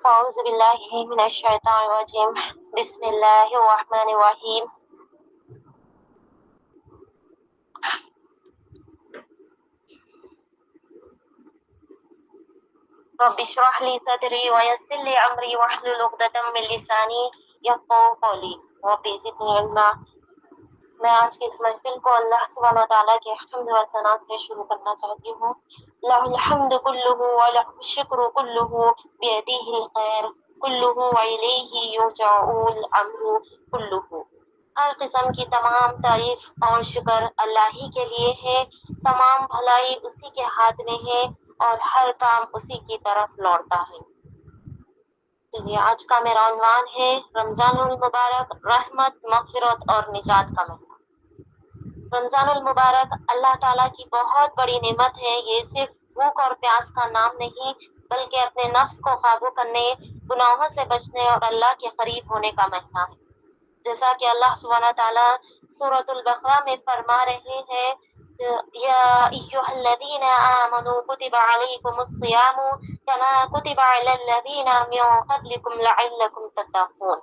أعوذ بالله من الشيطان الرجيم بسم الله الرحمن الرحيم رب اشرح لي صدري ويسر لي أمري واحلل عقدة من لساني يفقهوا قولي رب زدني علما۔ میں آج کی اس محفل کو اللہ سبحانہ وتعالیٰ کے حمد و ثنا سے شروع کرنا چاہتی ہوں۔ لہ الحمد کلہ ولہ الشکر کلہ بیدہ الخیر کلہ والیہ یرجع الامر کلہ۔ ہر قسم کی تمام تعریف اور شکر اللہ ہی کے لیے ہے، تمام بھلائی اسی کے ہاتھ میں ہے اور ہر کام اسی کی طرف لوٹتا ہے۔ چلیے آج کا میرا عنوان ہے رمضان المبارک، رحمت، مغفرت اور نجات کا مہینہ۔ رمضان المبارک اللہ تعالیٰ کی بہت بڑی نعمت ہے۔ یہ صرف بھوک اور پیاس کا نام نہیں بلکہ اپنے نفس کو قابو کرنے، گناہوں سے بچنے اور اللہ کے قریب ہونے کا مہینہ ہے۔ جیسا کہ اللہ سبحانہ تعالیٰ سورۃ البقرہ میں فرما رہے ہیں، یا ایھا الذین آمنوا کتب علیکم الصیام کما کتب علی الذین من قبلکم لعلکم تتقون۔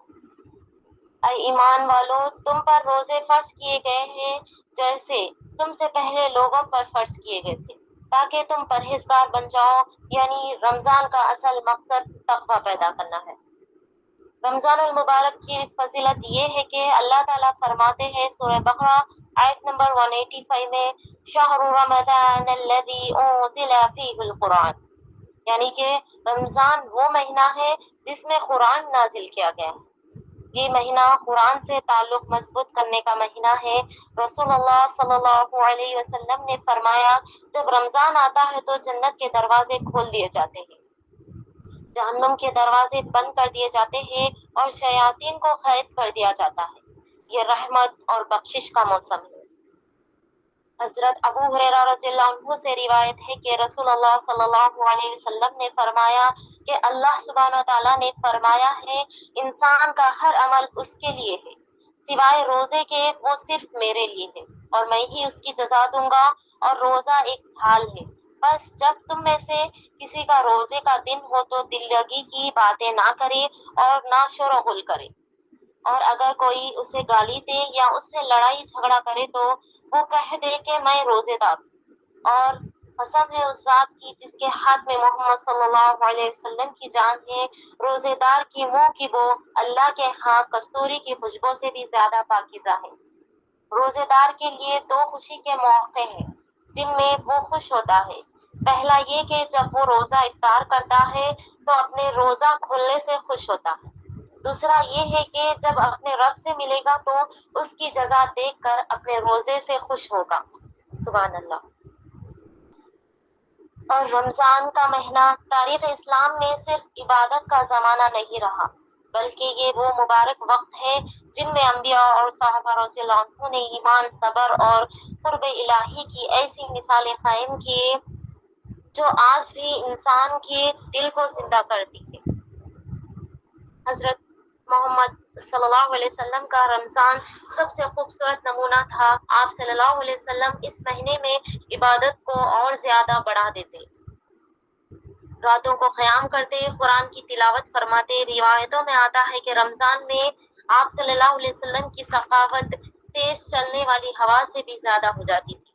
اے ایمان والو، تم پر روزے فرض کیے گئے ہیں جیسے تم سے پہلے لوگوں پر فرض کیے گئے تھے تاکہ تم پرہیزگار بن جاؤ، یعنی رمضان کا اصل مقصد تقویٰ پیدا کرنا ہے۔ رمضان المبارک کی فضیلت یہ ہے کہ اللہ تعالیٰ فرماتے ہیں سورہ بقرہ آیت نمبر 185 میں، شہر رمضان الذی انزل فیہ القرآن، یعنی کہ رمضان وہ مہینہ ہے جس میں قرآن نازل کیا گیا ہے۔ یہ مہینہ قرآن سے تعلق مضبوط کرنے کا مہینہ ہے۔ رسول اللہ صلی اللہ علیہ وسلم نے فرمایا، جب رمضان آتا ہے تو جنت کے دروازے کھول دیے جاتے ہیں، جہنم کے دروازے بند کر دیے جاتے ہیں اور شیاطین کو قید کر دیا جاتا ہے۔ یہ رحمت اور بخشش کا موسم ہے۔ حضرت ابو ہریرہ رضی اللہ عنہ سے روایت ہے کہ رسول اللہ صلی اللہ علیہ وسلم نے فرمایا کہ اللہ سبحانہ تعالیٰ نے فرمایا ہے، انسان کا ہر عمل اس کے لیے ہے سوائے روزے کے، وہ صرف میرے لیے ہے اور میں ہی اس کی جزا دوں گا، اور روزہ ایک ڈھال ہے۔ بس جب تم میں سے کسی کا روزے کا دن ہو تو دل لگی کی باتیں نہ کرے اور نہ شور و غل کرے، اور اگر کوئی اسے گالی دے یا اس سے لڑائی جھگڑا کرے تو وہ کہہ دے کہ میں روزے دار ہوں، اور قسم ہے اس ذات کی جس کے ہاتھ میں محمد صلی اللہ علیہ وسلم کی جان ہے، روزے دار کی منہ کی بو اللہ کے ہاں کستوری کی خوشبو سے بھی زیادہ پاکیزہ ہے۔ روزے دار کے لیے دو خوشی کے موقع ہیں جن میں وہ خوش ہوتا ہے۔ پہلا یہ کہ جب وہ روزہ افطار کرتا ہے تو اپنے روزہ کھلنے سے خوش ہوتا ہے۔ دوسرا یہ ہے کہ جب اپنے رب سے ملے گا تو اس کی جزا دیکھ کر اپنے روزے سے خوش ہوگا۔ سبحان اللہ۔ اور رمضان کا مہینہ تاریخ اسلام میں صرف عبادت کا زمانہ نہیں رہا بلکہ یہ وہ مبارک وقت ہے جن میں انبیاء اور صحابہ رضی اللہ عنہ نے ایمان، صبر اور قرب الہی کی ایسی مثالیں قائم کی جو آج بھی انسان کے دل کو زندہ کرتی ہے۔ حضرت محمد صلی اللہ علیہ وسلم کا رمضان سب سے خوبصورت نمونہ تھا۔ آپ صلی اللہ علیہ وسلم اس مہینے میں عبادت کو اور زیادہ بڑھا دیتے، راتوں کو قیام کرتے، قرآن کی تلاوت فرماتے۔ روایتوں میں آتا ہے کہ رمضان میں آپ صلی اللہ علیہ وسلم کی سخاوت تیز چلنے والی ہوا سے بھی زیادہ ہو جاتی تھی۔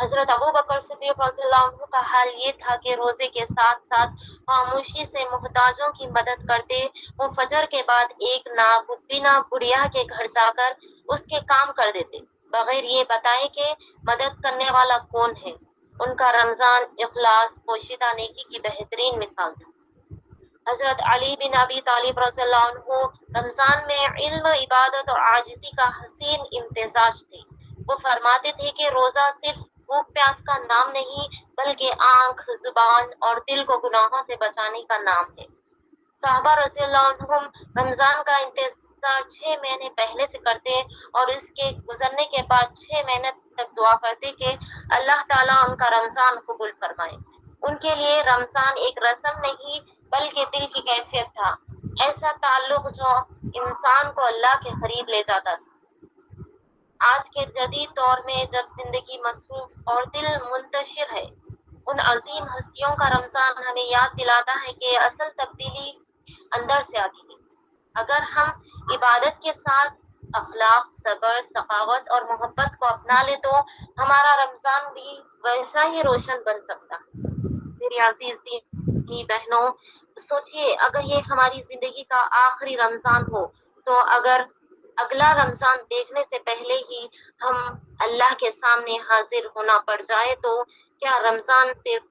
حضرت ابو بکر صدیق رضی اللہ عنہ کا حال یہ تھا کہ روزے کے ساتھ ساتھ خاموشی سے محتاجوں کی مدد کرتے۔ وہ فجر کے بعد ایک نابینا بڑھیا کے گھر جا کر اس کے کام کر دیتے بغیر یہ بتائے کہ مدد کرنے والا کون ہے۔ ان کا رمضان اخلاص، پوشیدہ نیکی کی بہترین مثال تھا۔ حضرت علی بن ابی طالب رضی اللہ عنہ رمضان میں علم، عبادت اور عاجزی کا حسین امتزاج تھے۔ وہ فرماتے تھے کہ روزہ صرف بھوک پیاس کا نام نہیں بلکہ آنکھ، زبان اور دل کو گناہوں سے بچانے کا نام ہے۔ صحابہ رضی اللہ عنہم رمضان کا انتظار 6 مہینے پہلے سے کرتے اور اس کے گزرنے کے بعد 6 مہینے تک دعا کرتے کہ اللہ تعالیٰ ان کا رمضان قبول فرمائے۔ ان کے لیے رمضان ایک رسم نہیں بلکہ دل کی کیفیت تھا، ایسا تعلق جو انسان کو اللہ کے قریب لے جاتا تھا۔ آج کے جدید دور میں جب زندگی مصروف اور دل منتشر ہے، ان عظیم ہستیوں کا رمضان ہمیں یاد دلاتا ہے کہ اصل تبدیلی اندر سے آتی ہے۔ اگر ہم عبادت کے ساتھ اخلاق، صبر، سخاوت اور محبت کو اپنا لے تو ہمارا رمضان بھی ویسا ہی روشن بن سکتا ہے۔ میری عزیز دینی بہنوں، سوچئے اگر یہ ہماری زندگی کا آخری رمضان ہو تو اگر اگلا رمضان دیکھنے سے پہلے ہی ہم اللہ کے سامنے حاضر ہونا پڑ جائے تو کیا رمضان صرف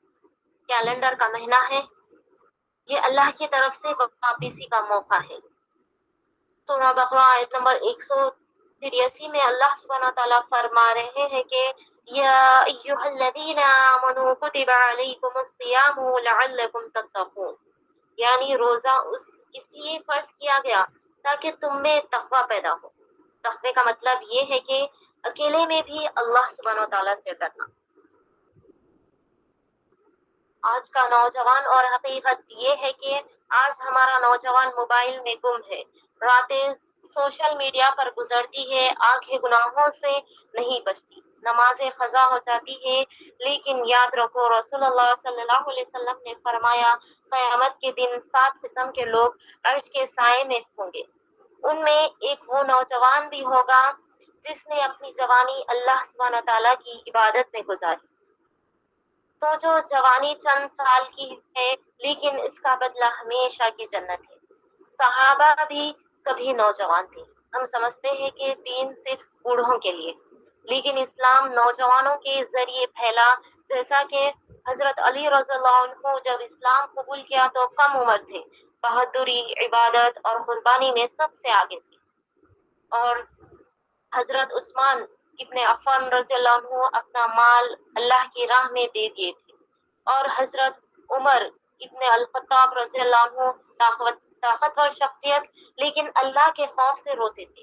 کیلنڈر کا مہینہ ہے؟ یہ اللہ کی طرف سے واپسی کا موقع ہے۔ سورہ بقرہ آیت نمبر 183 میں اللہ سبحانہ تعالیٰ فرما رہے ہیں کہ یا ایھا الذین آمنوا کتب علیکم الصیام لعلکم تتقون، یعنی روزہ اس لیے فرض کیا گیا تاکہ تم میں تقوی پیدا ہو۔ تقوی کا مطلب یہ ہے کہ اکیلے میں بھی اللہ سبحانہ تعالیٰ سے ڈرنا۔ آج کا نوجوان اور حقیقت یہ ہے کہ آج ہمارا نوجوان موبائل میں گم ہے، راتیں سوشل میڈیا پر گزرتی ہے، آنکھیں گناہوں سے نہیں بچتی، نمازیں قضا ہو جاتی ہے، لیکن یاد رکھو رسول اللہ صلی اللہ علیہ وسلم نے فرمایا قیامت کے دن 7 قسم کے لوگ عرش کے سائے میں ہوں گے۔ ان میں ایک وہ نوجوان بھی ہوگا جس نے اپنی جوانی اللہ سبحانہ تعالیٰ کی عبادت میں گزاری۔ تو جو جوانی چند سال کی ہے لیکن اس کا بدلہ ہمیشہ کی جنت ہے۔ صحابہ بھی کبھی نوجوان تھے۔ ہم سمجھتے ہیں کہ دین صرف بوڑھوں کے لیے، لیکن اسلام نوجوانوں کے ذریعے پھیلا، جیسا کہ حضرت علی رضی اللہ عنہ جب اسلام قبول کیا تو کم عمر تھے، بہادری، عبادت اور قربانی میں سب سے آگے تھے، اور حضرت عثمان ابن عفان رضی اللہ عنہ اپنا مال اللہ کی راہ میں دے دیے تھے، اور حضرت عمر ابن الخطاب رضی اللہ عنہ طاقتور شخصیت لیکن اللہ کے خوف سے روتے تھے۔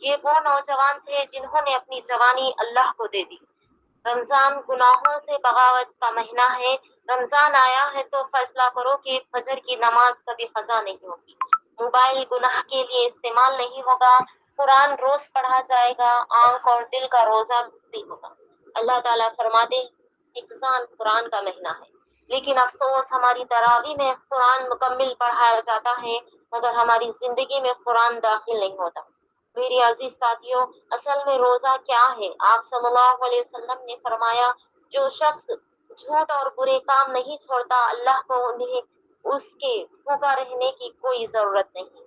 یہ وہ نوجوان تھے جنہوں نے اپنی جوانی اللہ کو دے دی۔ رمضان گناہوں سے بغاوت کا مہینہ ہے۔ رمضان آیا ہے تو فیصلہ کرو کہ فجر کی نماز کبھی قضا نہیں ہوگی، موبائل گناہ کے لیے استعمال نہیں ہوگا، قرآن روز پڑھا جائے گا، آنکھ اور دل کا روزہ بھی ہوگا۔ اللہ تعالیٰ فرماتے ہیں رمضان قرآن کا مہینہ ہے، لیکن افسوس ہماری تراویح میں قرآن مکمل پڑھایا جاتا ہے مگر ہماری زندگی میں قرآن داخل نہیں ہوتا۔ میری عزیز ساتھیوں، اصل میں روزہ کیا ہے؟ آپ صلی اللہ علیہ وسلم نے فرمایا جو شخص جھوٹ اور برے کام نہیں چھوڑتا اللہ کو انہیں اس کے بھوکا رہنے کی کوئی ضرورت نہیں۔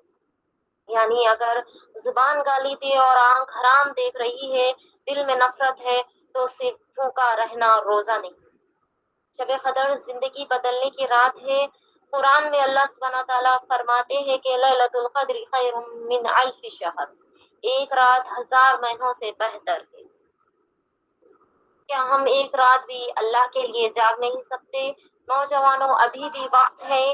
یعنی اگر زبان گالی دے اور آنکھ حرام دیکھ رہی ہے، دل میں نفرت ہے، تو صرف بھوکا رہنا روزہ نہیں۔ شب قدر زندگی بدلنے کی رات ہے۔ قرآن میں اللہ سبحانہ تعالیٰ فرماتے ہیں کہ لیلۃ القدر خیر من الف شہر، ایک رات 1000 مہینوں سے بہتر ہے۔ کیا ہم ایک رات بھی اللہ کے لیے جاگ نہیں سکتے؟ نوجوانوں، ابھی بھی وقت ہے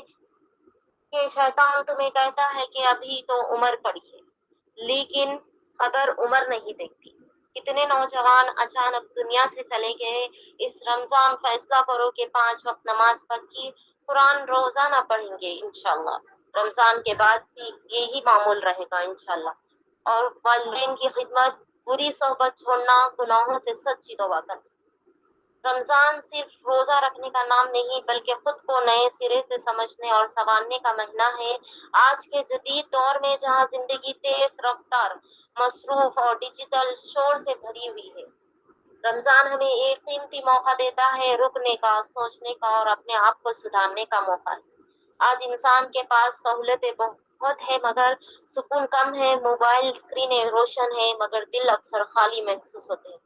کہ شیطان تمہیں کہتا ہے کہ ابھی تو عمر پڑی ہے، لیکن خبر عمر نہیں دیکھتی۔ کتنے نوجوان اچانک دنیا سے چلے گئے۔ اس رمضان فیصلہ کرو کہ 5 وقت نماز پکی، قرآن روزانہ پڑھیں گے انشاءاللہ۔ رمضان کے بعد بھی یہی معمول رہے گا انشاءاللہ۔ اور والدین کی خدمت، بری صحبت چھوڑنا، گناہوں سے سچی توبہ کرنا۔ رمضان صرف روزہ رکھنے کا نام نہیں بلکہ خود کو نئے سرے سے سمجھنے اور سنوارنے کا مہینہ ہے۔ آج کے جدید دور میں جہاں زندگی تیز رفتار، مصروف اور ڈیجیٹل شور سے بھری ہوئی ہے، رمضان ہمیں ایک قیمتی موقع دیتا ہے، رکنے کا، سوچنے کا اور اپنے آپ کو سدھارنے کا موقع ہے۔ آج انسان کے پاس سہولتیں بہت ہے مگر سکون کم ہے، موبائل اسکرینیں روشن ہے مگر دل اکثر خالی محسوس ہوتے ہیں۔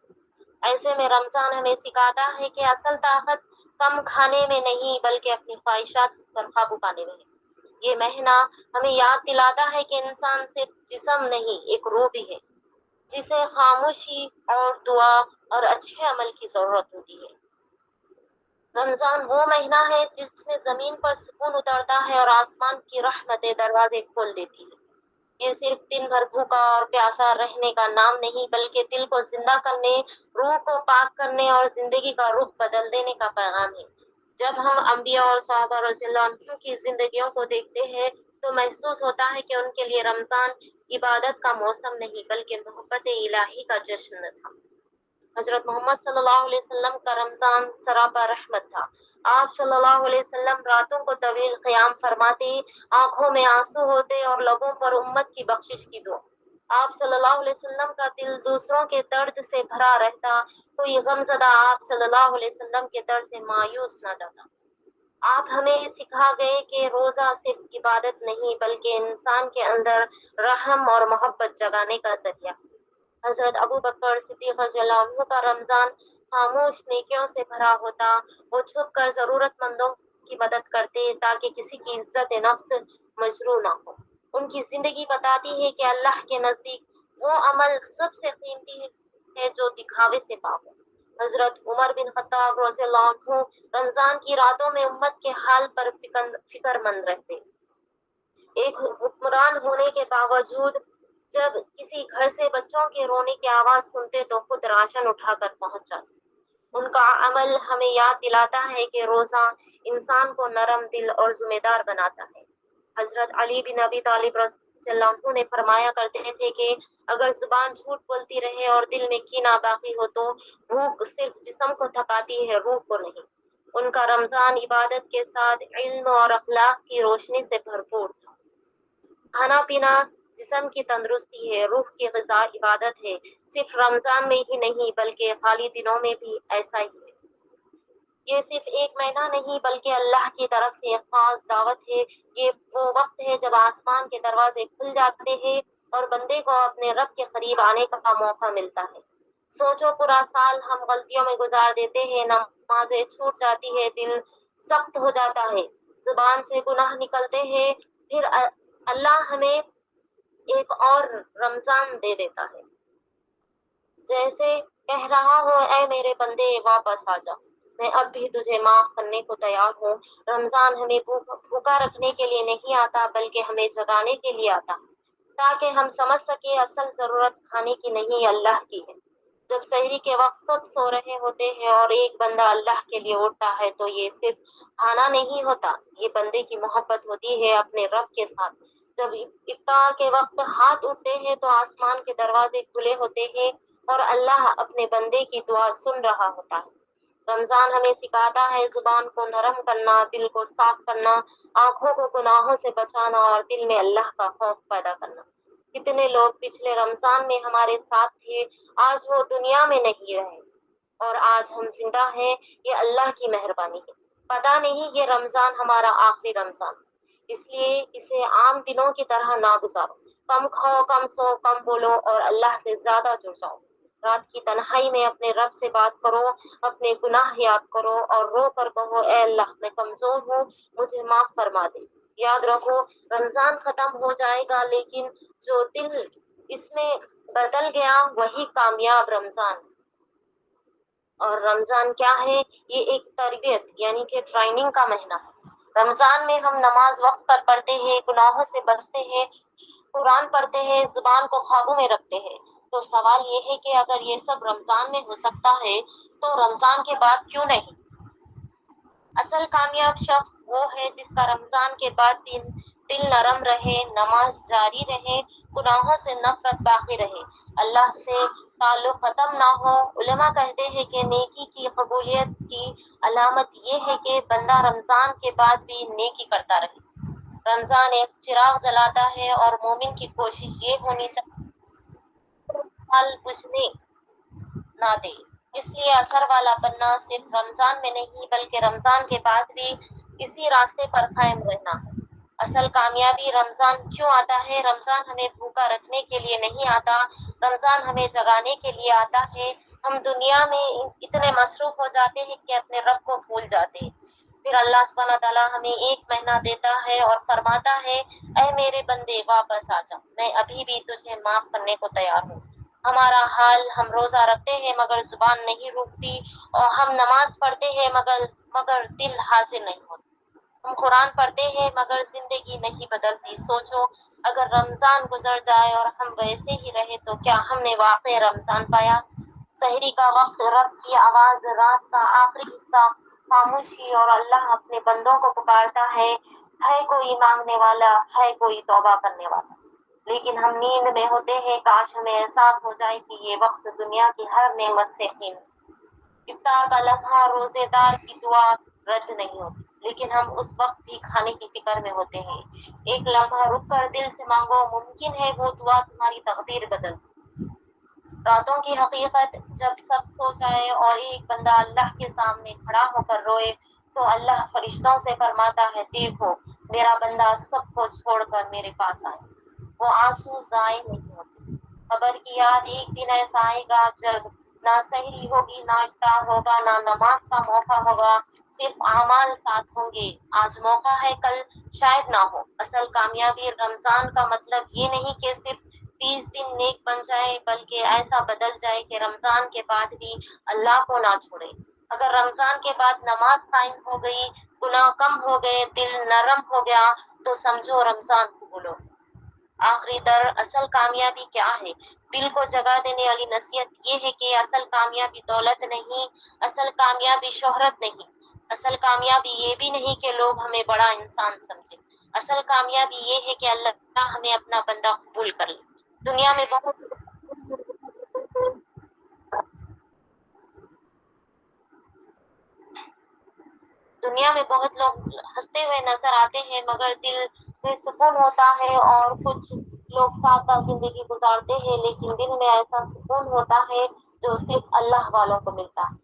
ایسے میں رمضان ہمیں سکھاتا ہے کہ اصل طاقت کم کھانے میں نہیں بلکہ اپنی خواہشات پر قابو پانے میں ہے۔ یہ مہینہ ہمیں یاد دلاتا ہے کہ انسان صرف جسم نہیں، ایک روح بھی ہے جسے خاموشی اور دعا اور اچھے عمل کی ضرورت ہوتی ہے۔ رمضان وہ مہینہ ہے جس میں زمین پر سکون اترتا ہے اور آسمان کی رحمتیں دروازے کھول دیتی ہے۔ یہ صرف دن بھر بھوکا اور پیاسا رہنے کا نام نہیں بلکہ دل کو زندہ کرنے، روح کو پاک کرنے اور زندگی کا رخ بدل دینے کا پیغام ہے۔ جب ہم انبیاء اور صحابہ رضی اللہ عنہ کی زندگیوں کو دیکھتے ہیں تو محسوس ہوتا ہے کہ ان کے لیے رمضان عبادت کا موسم نہیں بلکہ محبت الہی کا جشن تھا۔ حضرت محمد صلی اللہ علیہ وسلم کا رمضان سراپا رحمت تھا۔ آپ صلی اللہ علیہ وسلم راتوں کو طویل قیام فرماتے، آنکھوں میں آنسو ہوتے اور لبوں پر امت کی بخشش کی دعا۔ آپ صلی اللہ علیہ وسلم کا دل دوسروں کے درد سے بھرا رہتا، کوئی غم زدہ آپ صلی اللہ علیہ وسلم کے درد سے مایوس نہ جاتا۔ آپ ہمیں سکھا گئے کہ روزہ صرف عبادت نہیں بلکہ انسان کے اندر رحم اور محبت جگانے کا ذریعہ۔ حضرت ابو بکر صدیق رضی اللہ عنہ کا رمضان خاموش نیکیوں سے بھرا ہوتا، وہ چھپ کر ضرورت مندوں کی مدد کرتے تاکہ کسی کی عزت نفس مجروح نہ ہو۔ ان کی زندگی بتاتی ہے کہ اللہ کے نزدیک وہ عمل سب سے قیمتی ہے جو دکھاوے سے پاک ہو۔ حضرت عمر بن خطاب رضی اللہ عنہ رمضان کی راتوں میں امت کے حال پر فکر مند رہتے۔ ایک حکمران ہونے کے باوجود جب کسی گھر سے بچوں کے رونے کی آواز سنتے تو خود راشن اٹھا کر پہنچ جاتے۔ ان کا عمل ہمیں یاد دلاتا ہے کہ روزہ انسان کو نرم دل اور ذمہ دار بناتا ہے۔ حضرت علی بن ابی طالب رضی اللہ عنہ نے فرمایا کرتے تھے کہ اگر زبان جھوٹ بولتی رہے اور دل میں کینہ باقی ہو تو بھوک صرف جسم کو تھکاتی ہے، روح کو نہیں۔ ان کا رمضان عبادت کے ساتھ علم اور اخلاق کی روشنی سے بھرپور تھا۔ کھانا پینا جسم کی تندرستی ہے، روح کی غذا عبادت ہے۔ صرف رمضان میں ہی نہیں بلکہ خالی دنوں میں بھی ایسا ہی ہے۔ یہ صرف ایک مہینہ نہیں بلکہ اللہ کی طرف سے ایک خاص دعوت ہے۔ یہ وہ وقت ہے جب آسمان کے دروازے کھل جاتے ہیں اور بندے کو اپنے رب کے قریب آنے کا موقع ملتا ہے۔ سوچو، پورا سال ہم غلطیوں میں گزار دیتے ہیں، نمازیں چھوٹ جاتی ہے، دل سخت ہو جاتا ہے، زبان سے گناہ نکلتے ہیں، پھر اللہ ہمیں ایک اور رمضان دے دیتا ہے، جیسے کہہ رہا ہو اے میرے بندے واپس آ جا، میں اب بھی تجھے معاف کرنے کو تیار ہوں۔ رمضان ہمیں بھوکا رکھنے کے لیے نہیں آتا بلکہ ہمیں جگانے کے لیے آتا، تاکہ ہم سمجھ سکیں اصل ضرورت کھانے کی نہیں اللہ کی ہے۔ جب سحری کے وقت سب سو رہے ہوتے ہیں اور ایک بندہ اللہ کے لیے اٹھتا ہے تو یہ صرف کھانا نہیں ہوتا، یہ بندے کی محبت ہوتی ہے اپنے رب کے ساتھ۔ جب افطار کے وقت ہاتھ اٹھتے ہیں تو آسمان کے دروازے کھلے ہوتے ہیں اور اللہ اپنے بندے کی دعا سن رہا ہوتا ہے۔ رمضان ہمیں سکھاتا ہے زبان کو نرم کرنا، دل کو صاف کرنا، آنکھوں کو گناہوں سے بچانا اور دل میں اللہ کا خوف پیدا کرنا۔ کتنے لوگ پچھلے رمضان میں ہمارے ساتھ تھے، آج وہ دنیا میں نہیں رہے اور آج ہم زندہ ہیں، یہ اللہ کی مہربانی ہے۔ پتہ نہیں یہ رمضان ہمارا آخری رمضان، اس لیے اسے عام دنوں کی طرح نہ گزارو۔ کم کھاؤ، کم سو، کم بولو اور اللہ سے زیادہ جڑ جاؤ۔ رات کی تنہائی میں اپنے رب سے بات کرو، اپنے گناہ یاد کرو اور رو کر کہو اے اللہ میں کمزور ہوں، مجھے معاف فرما دے۔ یاد رکھو، رمضان ختم ہو جائے گا لیکن جو دل اس میں بدل گیا وہی کامیاب رمضان۔ اور رمضان کیا ہے؟ یہ ایک تربیت یعنی کہ ٹریننگ کا مہینہ ہے۔ رمضان میں ہم نماز وقت پر پڑھتے ہیں، گناہوں سے بچتے ہیں، قرآن پڑھتے ہیں، زبان کو قابو میں رکھتے ہیں۔ تو سوال یہ ہے کہ اگر یہ سب رمضان میں ہو سکتا ہے تو رمضان کے بعد کیوں نہیں؟ اصل کامیاب شخص وہ ہے جس کا رمضان کے بعد بھی دل نرم رہے، نماز جاری رہے، گناہوں سے نفرت باقی رہے، اللہ سے تعلق ختم نہ ہو۔ علماء کہتے ہیں کہ نیکی کی قبولیت کی علامت یہ ہے کہ بندہ رمضان کے بعد بھی نیکی کرتا رہے۔ رمضان ایک چراغ جلاتا ہے اور مومن کی کوشش یہ ہونی چاہیے حال بجھنے نہ دے۔ اس لیے اثر والا بننا صرف رمضان میں نہیں بلکہ رمضان کے بعد بھی اسی راستے پر قائم رہنا ہے۔ اصل کامیابی رمضان کیوں آتا ہے؟ رمضان ہمیں بھوکا رکھنے کے لیے نہیں آتا، رمضان ہمیں جگانے کے لیے آتا ہے۔ ہم دنیا میں اتنے مصروف ہو جاتے ہیں کہ اپنے رب کو بھول جاتے ہیں، پھر اللہ سبحانہ تعالیٰ ہمیں ایک مہینہ دیتا ہے اور فرماتا ہے اے میرے بندے واپس آ جا، میں ابھی بھی تجھے معاف کرنے کو تیار ہوں۔ ہمارا حال، ہم روزہ رکھتے ہیں مگر زبان نہیں روکتی، اور ہم نماز پڑھتے ہیں مگر دل حاضر نہیں ہوتا، ہم قرآن پڑھتے ہیں مگر زندگی نہیں بدلتی۔ سوچو، اگر رمضان گزر جائے اور ہم ویسے ہی رہے تو کیا ہم نے واقعی رمضان پایا؟ سحری کا وقت، رب کی آواز، رات کا آخری حصہ، خاموشی اور اللہ اپنے بندوں کو پکارتا ہے کوئی مانگنے والا، ہے کوئی توبہ کرنے والا؟ لیکن ہم نیند میں ہوتے ہیں، کاش ہمیں احساس ہو جائے کہ یہ وقت دنیا کی ہر نعمت سے قیمتی۔ افطار کا لمحہ روزے دار کی دعا رد نہیں ہوتی، لیکن ہم اس وقت بھی کھانے کی فکر میں ہوتے ہیں۔ ایک لمحہ رک کر دل سے مانگو، ممکن ہے وہ دعا تمہاری تقدیر بدل۔ راتوں کی حقیقت، جب سب سو جائے اور ایک بندہ اللہ کے سامنے کھڑا ہو کر روئے تو اللہ فرشتوں سے فرماتا ہے، دیکھو میرا بندہ سب کو چھوڑ کر میرے پاس آئے۔ وہ آنسو ضائع نہیں ہوتے۔ قبر کی یاد، ایک دن ایسا آئے گا جب نہ سحری ہوگی، نہ افطار ہوگا، نہ نماز کا موقع ہوگا، صرف اعمال ساتھ ہوں گے۔ آج موقع ہے، کل شاید نہ ہو۔ اصل کامیابی رمضان کا مطلب یہ نہیں کہ صرف 30 دن نیک بن جائے، بلکہ ایسا بدل جائے کہ رمضان کے بعد بھی اللہ کو نہ چھوڑے۔ اگر رمضان کے بعد نماز قائم ہو گئی، گناہ کم ہو گئے، دل نرم ہو گیا، تو سمجھو رمضان قبول ہو۔ آخری در، اصل کامیابی کیا ہے؟ دل کو جگہ دینے والی نصیحت یہ ہے کہ اصل کامیابی دولت نہیں، اصل کامیابی شہرت نہیں، اصل کامیابی یہ بھی نہیں کہ لوگ ہمیں بڑا انسان سمجھیں۔ اصل کامیابی یہ ہے کہ اللہ ہمیں اپنا بندہ قبول کر لے۔ دنیا میں بہت لوگ ہنستے ہوئے نظر آتے ہیں، مگر دل میں سکون ہوتا ہے، اور کچھ لوگ سادہ زندگی گزارتے ہیں لیکن دل میں ایسا سکون ہوتا ہے جو صرف اللہ والوں کو ملتا ہے۔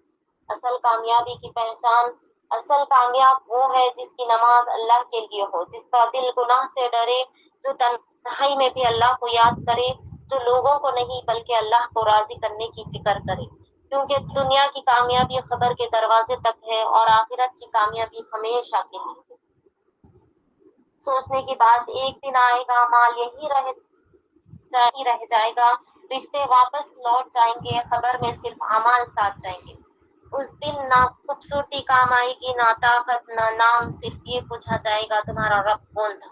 اصل کامیابی کی پہچان، اصل کامیاب وہ ہے جس کی نماز اللہ کے لیے ہو، جس کا دل گناہ سے ڈرے، جو تنہائی میں بھی اللہ کو یاد کرے، جو لوگوں کو نہیں بلکہ اللہ کو راضی کرنے کی فکر کرے۔ کیونکہ دنیا کی کامیابی خبر کے دروازے تک ہے، اور آخرت کی کامیابی ہمیشہ کے لیے ہے۔ سوچنے کی بات، ایک دن آئے گا مال یہی رہ جائے گا، رشتے واپس لوٹ جائیں گے، خبر میں صرف اعمال ساتھ جائیں گے۔ اس دن نہ خوبصورتی کام آئے گی، نہ طاقت، نہ نام، صرف یہ پوچھا جائے گا تمہارا رب کون تھا۔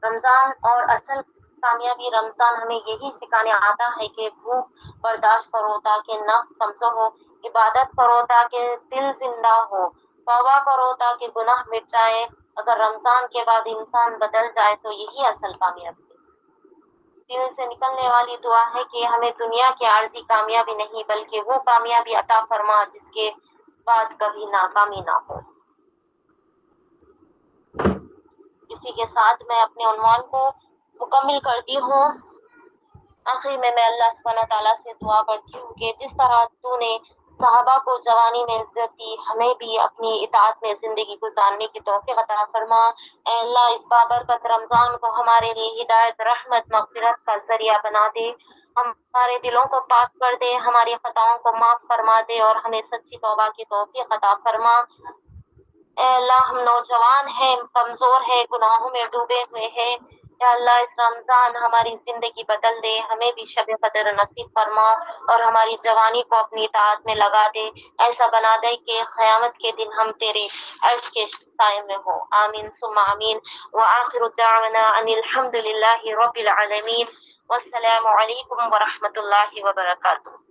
رمضان اور اصل کامیابی، رمضان ہمیں یہی سکھانے آتا ہے کہ بھوک برداشت کرو تاکہ نفس کمزور ہو، عبادت کرو تاکہ دل زندہ ہو، توبہ کرو تاکہ گناہ مٹ جائے۔ اگر رمضان کے بعد انسان بدل جائے تو یہی اصل کامیابی ہے۔ دل سے نکلنے والی دعا ہے کہ ہمیں دنیا کی عارضی کامیابی نہیں بلکہ وہ کامیابی عطا فرما جس کے بعد کبھی ناکامی نہ ہو۔ اسی کے ساتھ میں اپنے عنوان کو مکمل کرتی ہوں۔ آخر میں اللہ سبحانہ تعالیٰ سے دعا کرتی ہوں کہ جس طرح تو نے صحابہ کو جوانی میں عزت دی، ہمیں بھی اپنی اطاعت میں زندگی گزارنے کی توفیق عطا فرما۔ اے اللہ، اس بابرکت رمضان کو ہمارے لیے ہدایت، رحمت، مغفرت کا ذریعہ بنا دے، ہمارے دلوں کو پاک کر دے، ہماری خطاؤں کو معاف فرما دے، اور ہمیں سچی توبہ کی توفیق عطا فرما۔ اے اللہ، ہم نوجوان ہیں، کمزور ہیں، گناہوں میں ڈوبے ہوئے ہیں، یا اللہ اس رمضان ہماری زندگی بدل دے، ہمیں بھی شب قدر نصیب فرما، اور ہماری جوانی کو اپنی اطاعت میں لگا دے، ایسا بنا دے کہ قیامت کے دن ہم تیرے عرش کے سائے میں ہو۔ آمین ثم آمین۔ وآخر دعوانا ان الحمد للہ رب العالمین، والسلام علیکم ورحمۃ اللہ وبرکاتہ۔